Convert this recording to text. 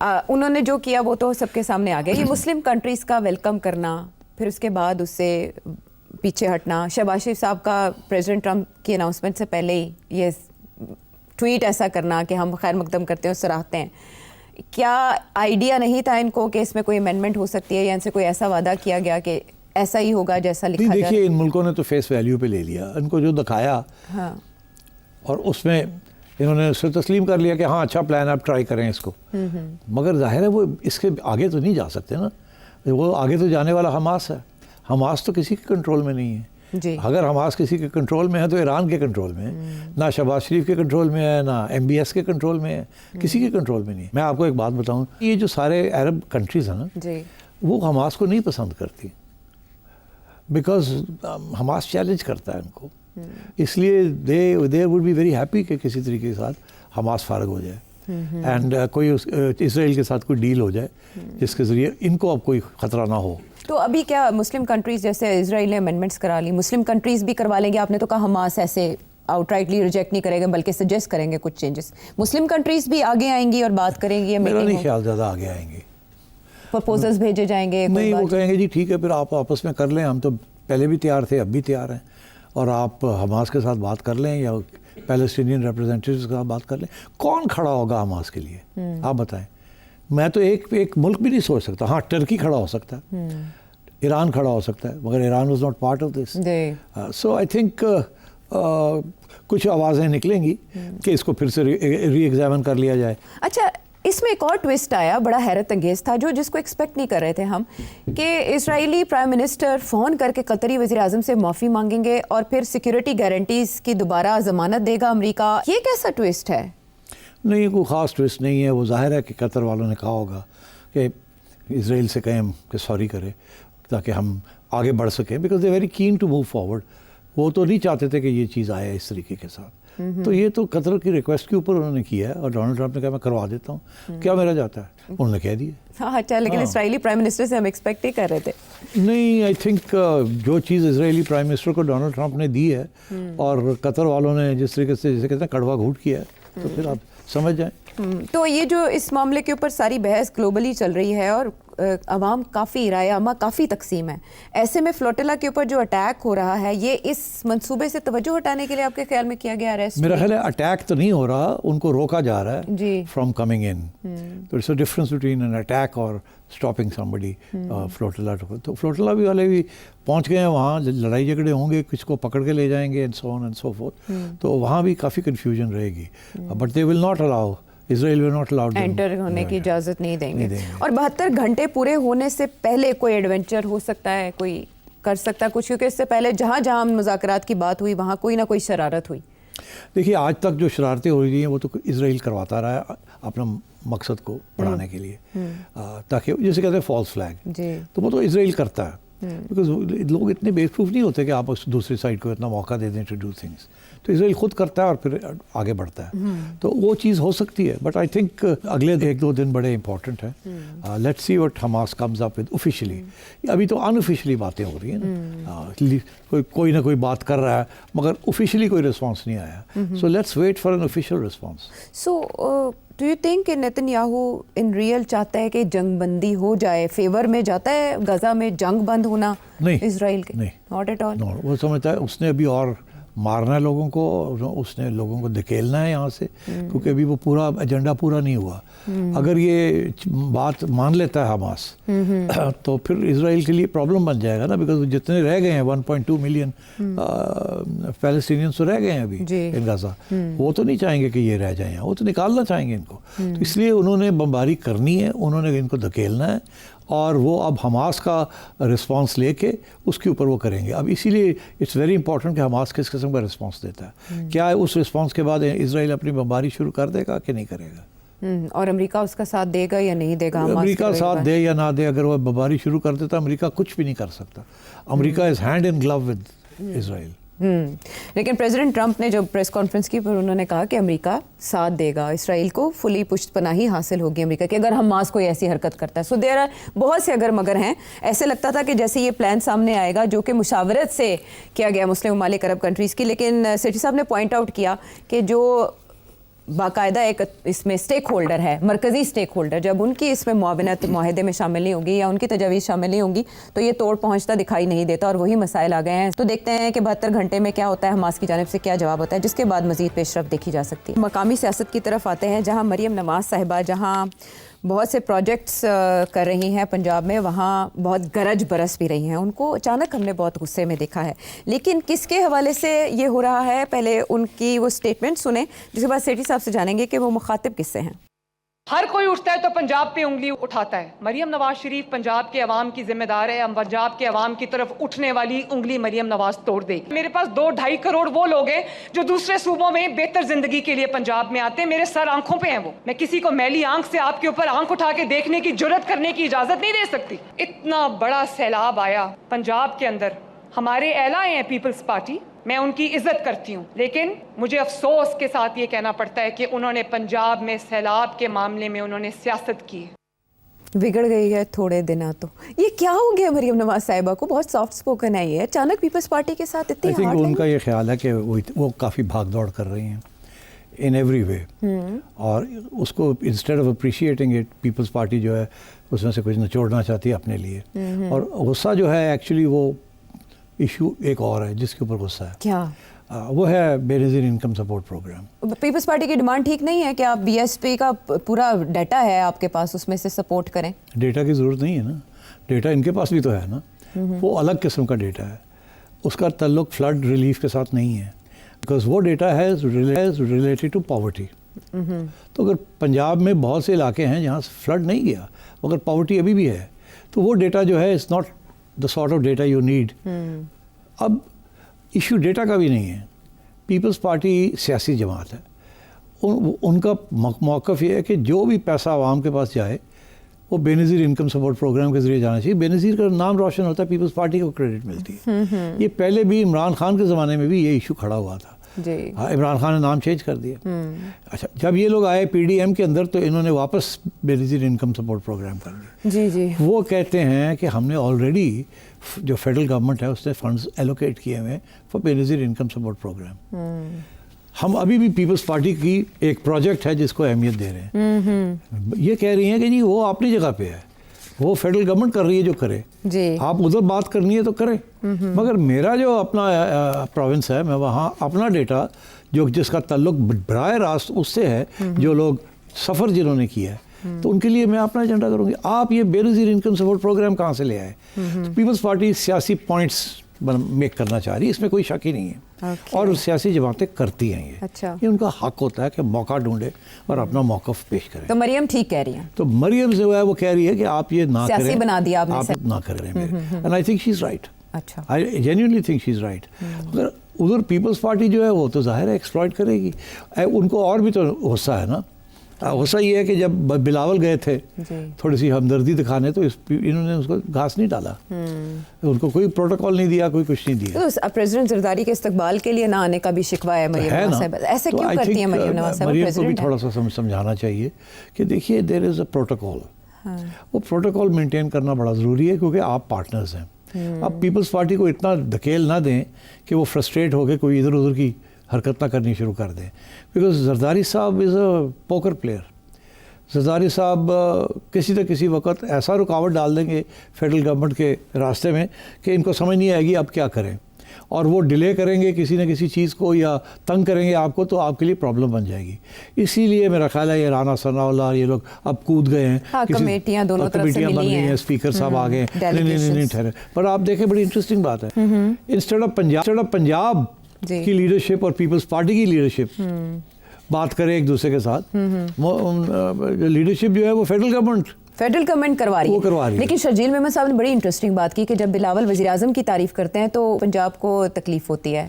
انہوں نے جو کیا وہ تو سب کے سامنے آ گیا. یہ مسلم کنٹریز کا ویلکم کرنا, پھر اس کے بعد اس سے پیچھے ہٹنا, شہباز شریف صاحب کا پریزیڈنٹ ٹرمپ کی اناؤنسمنٹ سے پہلے ہی یہ ٹویٹ ایسا کرنا کہ ہم خیر مقدم کرتے ہیں اور سراہتے ہیں, کیا آئیڈیا نہیں تھا ان کو کہ اس میں کوئی امینڈمنٹ ہو سکتی ہے, یا ان سے کوئی ایسا وعدہ کیا گیا کہ ایسا ہی ہوگا جیسا لکھا جائے؟ دیکھیے ان ملکوں نے تو فیس ویلیو پہ لے لیا, ان کو جو دکھایا اور اس میں انہوں نے اسے تسلیم کر لیا کہ ہاں اچھا پلان ہے, آپ ٹرائی کریں اس کو. مگر ظاہر ہے وہ اس کے آگے تو نہیں جا سکتے نا, وہ آگے تو جانے والا حماس ہے. حماس تو کسی کے کنٹرول میں نہیں ہے. اگر حماس کسی کے کنٹرول میں ہے تو ایران کے کنٹرول میں ہے, نہ شہباز شریف کے کنٹرول میں ہے, نہ MBS کے کنٹرول میں ہے, کسی کے کنٹرول میں نہیں ہے. میں آپ کو ایک بات بتاؤں, یہ جو سارے عرب کنٹریز ہیں نا, وہ حماس کو نہیں پسند کرتی, بیکاز حماس چیلنج کرتا ہے ان کو, اس لیے they would be very happy کہ کسی طریقے کے ساتھ حماس فارغ ہو جائے اینڈ کوئی اسرائیل کے ساتھ کوئی ڈیل ہو جائے جس کے ذریعے ان کو اب کوئی خطرہ نہ ہو. تو ابھی کیا مسلم کنٹریز, جیسے اسرائیل نے امینڈمنٹس کرا لی, مسلم کنٹریز بھی کروا لیں گے؟ آپ نے تو کہا حماس ایسے آؤٹ رائٹلی ریجیکٹ نہیں کرے گا بلکہ سجیسٹ کریں گے کچھ چینجز. مسلم کنٹریز بھی آگے آئیں گی اور بات کریں گی؟ میرا نہیں خیال زیادہ آگے آئیں گے, پرپوزلز بھیجے جائیں گے؟ نہیں, وہ کہیں گے جی ٹھیک ہے پھر آپ آپس میں کر لیں, ہم تو پہلے بھی تیار تھے اب بھی تیار ہیں, اور آپ حماس کے ساتھ بات کر لیں یا پیلسٹینین ریپرزینٹیوز کے ساتھ بات کر لیں. کون کھڑا ہوگا حماس کے لیے آپ بتائیں؟ میں تو ایک ملک بھی نہیں سوچ سکتا. ہاں ٹرکی کھڑا ہو سکتا ہے, ایران کھڑا ہو سکتا ہے, مگر Iran was not part of this. So I think کچھ آوازیں نکلیں گی کہ اس کو پھر سے ری ایگزامن کر لیا جائے. اچھا, اس میں ایک اور ٹوسٹ آیا بڑا حیرت انگیز تھا, جس کو ایکسپیکٹ نہیں کر رہے تھے ہم, کہ اسرائیلی پرائم منسٹر فون کر کے قطری وزیر اعظم سے معافی مانگیں گے اور پھر سیکیورٹی گارنٹیز کی دوبارہ ضمانت دے گا امریکہ. یہ کیسا ٹوسٹ ہے؟ نہیں, کوئی خاص ٹوسٹ نہیں ہے. وہ ظاہر ہے کہ قطر والوں نے کہا ہوگا کہ اسرائیل سے کہیں کہ سوری کرے تاکہ ہم آگے بڑھ سکیں, because they very can to move forward. وہ تو نہیں چاہتے تھے کہ یہ چیز آئے اس طریقے کے ساتھ. تو یہ تو قطر کی ریکویسٹ کے اوپر انہوں نے کیا ہے, اور ڈونلڈ ٹرمپ نے کہا میں کروا دیتا ہوں, کیا میرا جاتا ہے, انہوں نے کہہ دیا. اچھا, لیکن اسرائیلی پرائم منسٹر سے ہم ایکسپیکٹ ہی کر رہے تھے. نہیں, آئی تھنک جو چیز اسرائیلی پرائم منسٹر کو ڈونلڈ ٹرمپ نے دی ہے اور قطر والوں نے جس طریقے سے جسے کہتے ہیں کڑوا گھونٹ کیا ہے, تو پھر آپ سمجھ جائیں. تو یہ جو اس معاملے کے اوپر ساری بحث گلوبلی چل رہی ہے اور عوام کافی رائے عامہ کافی تقسیم ہے, ایسے میں فلوٹیلا کے اوپر جو اٹیک ہو رہا ہے یہ اس منصوبے سے توجہ ہٹانے کے لیے آپ کے خیال میں کیا گیا ریسٹ؟ میرا خیال ہے اٹیک تو نہیں ہو رہا, ان کو روکا جا رہا ہے فرام کمنگ ان. تو it's a difference between an attack اور اسٹاپنگ سمبڈی. فلوٹیلا تو فلوٹیلا بھی والے بھی پہنچ گئے ہیں وہاں, لڑائی جھگڑے ہوں گے, کس کو پکڑ کے لے جائیں گے and so on and so forth. تو وہاں بھی کافی کنفیوژن رہے گی, but they will not allow, Israel will not allow enter ہونے کی اجازت نہیں دیں گے. اور 72 گھنٹے پورے ہونے سے پہلے کوئی ایڈونچر ہو سکتا ہے, کوئی کر سکتا ہے کچھ, کیونکہ اس سے پہلے جہاں جہاں مذاکرات کی بات ہوئی وہاں کوئی نہ کوئی شرارت ہوئی. دیکھیے آج تک جو شرارتیں ہو رہی ہیں وہ تو اسرائیل کرواتا رہا ہے اپنا مقصد کو بڑھانے کے لیے, تاکہ جسے کہتے ہیں فالس فلیگ, تو وہ تو اسرائیل کرتا ہے. بیکاز لوگ اتنے بیوقوف نہیں ہوتے کہ آپ دوسری سائڈ کو اتنا موقع دے دیں ٹو ڈو تھنگس. تو اسرائیل خود کرتا ہے اور پھر آگے بڑھتا ہے. تو وہ چیز ہو سکتی ہے, بٹ آئی تھنک اگلے 1-2 دن بڑے امپورٹنٹ ہیں. Let's see what Hamas comes up with officially. ابھی تو انآفیشلی باتیں ہو رہی ہیں نا, کوئی نہ کوئی بات کر رہا ہے مگر آفیشلی کوئی رسپانس نہیں آیا. So let's wait for an official response. So do you think کہ نیتن یاہو ان ریئل چاہتا ہے کہ جنگ بندی ہو جائے, فیور میں جاتا ہے غزہ میں جنگ بند ہونا اسرائیل کے؟ Not at all. وہ سمجھتا ہے اس نے ابھی اور مارنا ہے لوگوں کو, اس نے لوگوں کو دھکیلنا ہے یہاں سے, کیونکہ ابھی وہ پورا ایجنڈا پورا نہیں ہوا. اگر یہ بات مان لیتا ہے حماس تو پھر اسرائیل کے لیے پرابلم بن جائے گا نا, بیکاز جتنے رہ گئے ہیں 1.2 ملین پیلسٹینینز تو رہ گئے ہیں ابھی ان غزہ, وہ تو نہیں چاہیں گے کہ یہ رہ جائیں, وہ تو نکالنا چاہیں گے ان کو. تو اس لیے انہوں نے بمباری کرنی ہے, انہوں نے ان کو دھکیلنا ہے, اور وہ اب حماس کا رسپانس لے کے اس کے اوپر وہ کریں گے. اب اسی لیے اٹس ویری امپورٹنٹ کہ حماس کس قسم کا رسپانس دیتا ہے. کیا اس رسپانس کے بعد اسرائیل اپنی بمباری شروع کر دے گا کہ نہیں کرے گا, اور امریکہ اس کا ساتھ دے گا یا نہیں دے گا؟ امریکہ ساتھ دے یا نہ دے, اگر وہ بمباری شروع کر دیتا امریکہ کچھ بھی نہیں کر سکتا. امریکہ از ہینڈ ان گلو ود اسرائیل. لیکن پریزیڈنٹ ٹرمپ نے جب پریس کانفرنس کی پر انہوں نے کہا کہ امریکہ ساتھ دے گا, اسرائیل کو فلی پشت پناہی حاصل ہوگی امریکہ کی اگر حماس کوئی ایسی حرکت کرتا ہے. سو دیر آر بہت سے اگر مگر ہیں. ایسے لگتا تھا کہ جیسے یہ پلان سامنے آئے گا جو کہ مشاورت سے کیا گیا مسلم ممالک عرب کنٹریز کی, لیکن سیٹھی صاحب نے پوائنٹ آؤٹ کیا کہ جو باقاعدہ ایک اس میں اسٹیک ہولڈر ہے, مرکزی اسٹیک ہولڈر, جب ان کی اس میں معاونت معاہدے میں شامل نہیں ہوگی یا ان کی تجاویز شامل نہیں ہوگی تو یہ توڑ پہنچتا دکھائی نہیں دیتا اور وہی مسائل آ گئے ہیں. تو دیکھتے ہیں کہ 72 گھنٹے میں کیا ہوتا ہے, حماس کی جانب سے کیا جواب ہوتا ہے, جس کے بعد مزید پیش رفت دیکھی جا سکتی ہے. مقامی سیاست کی طرف آتے ہیں, جہاں مریم نواز صاحبہ جہاں بہت سے پروجیکٹس کر رہی ہیں پنجاب میں, وہاں بہت گرج برس بھی رہی ہیں. ان کو اچانک ہم نے بہت غصے میں دیکھا ہے, لیکن کس کے حوالے سے یہ ہو رہا ہے, پہلے ان کی وہ سٹیٹمنٹ سنیں, جس کے بعد سیٹھی صاحب سے جانیں گے کہ وہ مخاطب کس سے ہیں. ہر کوئی اٹھتا ہے تو پنجاب پہ انگلی اٹھاتا ہے. مریم نواز شریف پنجاب کے عوام کی ذمہ دار ہے. ہم پنجاب کے عوام کی طرف اٹھنے والی انگلی مریم نواز توڑ دے گی. میرے پاس 2-2.5 کروڑ وہ لوگ ہیں جو دوسرے صوبوں میں بہتر زندگی کے لیے پنجاب میں آتے ہیں. میرے سر آنکھوں پہ ہیں وہ. میں کسی کو میلی آنکھ سے آپ کے اوپر آنکھ اٹھا کے دیکھنے کی جرت کرنے کی اجازت نہیں دے سکتی. اتنا بڑا سیلاب آیا پنجاب کے اندر, ہمارے اعلیٰ ہیں پیپلز پارٹی, میں ان کی عزت کرتی ہوں, لیکن مجھے افسوس کے ساتھ یہ کہنا پڑتا ہے کہ انہوں نے پنجاب میں سیلاب کے معاملے میں انہوں نے سیاست کی. بگڑ گئی ہے تھوڑے دن. تو یہ کیا ہو گیا مریم نواز صاحبہ کو, بہت سافٹ اسپوکن ہے یہ, اچانک پیپلز پارٹی کے ساتھ اتنی ہارڈ ان کا یہ خیال ہے کہ وہ کافی بھاگ دوڑ کر رہی ہیں ان ایوری وے, اور اس کو instead of appreciating it Peoples Party جو ہے اس میں سے کچھ نچوڑنا چاہتی ہے اپنے لیے. اور غصہ جو ہے ایکچولی وہ ایشو ایک اور ہے جس کے اوپر غصہ ہے. کیا وہ ہے Benazir income support programme. Peoples party کی ڈیمانڈ ٹھیک نہیں ہے کہ آپ بی ایس پی کا پورا ڈیٹا ہے آپ کے پاس, اس میں سے سپورٹ کریں. ڈیٹا کی ضرورت نہیں ہے نا, ڈیٹا ان کے پاس بھی تو ہے نا, وہ الگ قسم کا ڈیٹا ہے, اس کا تعلق فلڈ ریلیف کے ساتھ نہیں ہے, بیکاز وہ ڈیٹا ہے ریلیٹڈ ٹو پاورٹی. تو اگر پنجاب میں بہت سے علاقے ہیں جہاں فلڈ نہیں گیا مگر پاورٹی ابھی بھی ہے, تو وہ ڈیٹا جو ہے it's not the sort of data you need. اب ایشو ڈیٹا کا بھی نہیں ہے. پیپلز پارٹی سیاسی جماعت ہے, ان کا موقف یہ ہے کہ جو بھی پیسہ عوام کے پاس جائے وہ بے نظیر انکم سپورٹ پروگرام کے ذریعے جانا چاہیے. بے نظیر کا نام روشن ہوتا ہے, پیپلز پارٹی کو کریڈٹ ملتی ہے. یہ پہلے بھی عمران خان کے زمانے میں بھی یہ ایشو کھڑا ہوا تھا. ہاں, عمران خان نے نام چینج کر دیا. اچھا, جب یہ لوگ آئے پی ڈی ایم کے اندر تو انہوں نے واپس بے نظیر انکم سپورٹ پروگرام کر لیا. وہ کہتے ہیں کہ ہم نے آلریڈی جو فیڈرل گورنمنٹ ہے اس نے فنڈز ایلوکیٹ کیے ہوئے فار بے نظیر انکم سپورٹ پروگرام. ہم ابھی بھی پیپلز پارٹی کی ایک پروجیکٹ ہے جس کو اہمیت دے رہے ہیں. یہ کہہ رہی ہیں کہ جی وہ اپنی جگہ پہ ہے, وہ فیڈرل گورنمنٹ کر رہی ہے جو کرے, آپ ادھر بات کرنی ہے تو کریں. مگر میرا جو اپنا پروونس ہے, میں وہاں اپنا ڈیٹا جو جس کا تعلق براہ راست اس سے ہے, جو لوگ سفر جنہوں نے کیا ہے, تو ان کے لیے میں اپنا ایجنڈا کروں گی. آپ یہ بے نظیر انکم سپورٹ پروگرام کہاں سے لے آئے؟ پیپلز پارٹی سیاسی پوائنٹس میک کرنا چاہ رہی ہے, اس میں کوئی شک ہی نہیں ہے. اور سیاسی جماعتیں کرتی ہیں یہ ان کا حق ہوتا ہے کہ موقع ڈھونڈے اور اپنا موقف پیش کریں. تو مریم ٹھیک کہہ رہی ہیں. تو مریم جو ہے وہ کہہ رہی ہے کہ آپ یہ نہ کریں, سیاسی بنا دیا آپ نہ کریں میرے. And I think she is right. اچھا, I genuinely think she is right. اگر ادھر پیپلز پارٹی جو ہے وہ تو ظاہر ہے ایکسپلائٹ کرے گی. ان کو اور بھی تو غصہ ہے نا. غصہ یہ ہے کہ جب بلاول گئے تھے تھوڑی سی ہمدردی دکھانے تو انہوں نے اس کو گھاس نہیں ڈالا, ان کو کوئی پروٹوکول نہیں دیا, کوئی کچھ نہیں دیا. تو پریزیڈنٹ زرداری کے استقبال کے لیے نہ آنے کا بھی شکوہ ہے مریم نواز صاحبہ. ایسے کیوں کرتی ہیں مریم نواز صاحبہ؟ مریم کو بھی تھوڑا سا سمجھانا چاہیے کہ دیکھیے دیر از اے پروٹوکول. وہ پروٹوکول مینٹین کرنا بڑا ضروری ہے کیونکہ آپ پارٹنرز ہیں. آپ پیپلز پارٹی کو اتنا دھکیل نہ دیں کہ وہ فرسٹریٹ ہو کے کوئی ادھر ادھر کی حرکت نہ کرنی شروع کر دیں. بیکاز زرداری صاحب از اے پوکر پلیئر. زرداری صاحب کسی نہ کسی وقت ایسا رکاوٹ ڈال دیں گے فیڈرل گورنمنٹ کے راستے میں کہ ان کو سمجھ نہیں آئے گی اب کیا کریں, اور وہ ڈیلے کریں گے کسی نہ کسی چیز کو یا تنگ کریں گے آپ کو, تو آپ کے لیے پرابلم بن جائے گی. اسی لیے میرا خیال ہے یہ رانا ثناء اللہ یہ لوگ اب کود گئے ہیں, کمیٹیاں دونوں طرف سے ملی ہیں, اسپیکر صاحب آ گئے. نہیں ٹھہرے, پر آپ دیکھیں بڑی انٹرسٹنگ بات ہے. انسٹیڈ آف پنجاب کی لیڈرشپ اور پیپلز پارٹی کی لیڈرشپ بات کرے ایک دوسرے کے ساتھ, لیڈرشپ جو ہے وہ فیڈرل گورنمنٹ کروا رہی ہے. لیکن شرجیل محمد صاحب نے بڑی انٹرسٹنگ بات کی کہ جب بلاول وزیر اعظم کی تعریف کرتے ہیں تو پنجاب کو تکلیف ہوتی ہے.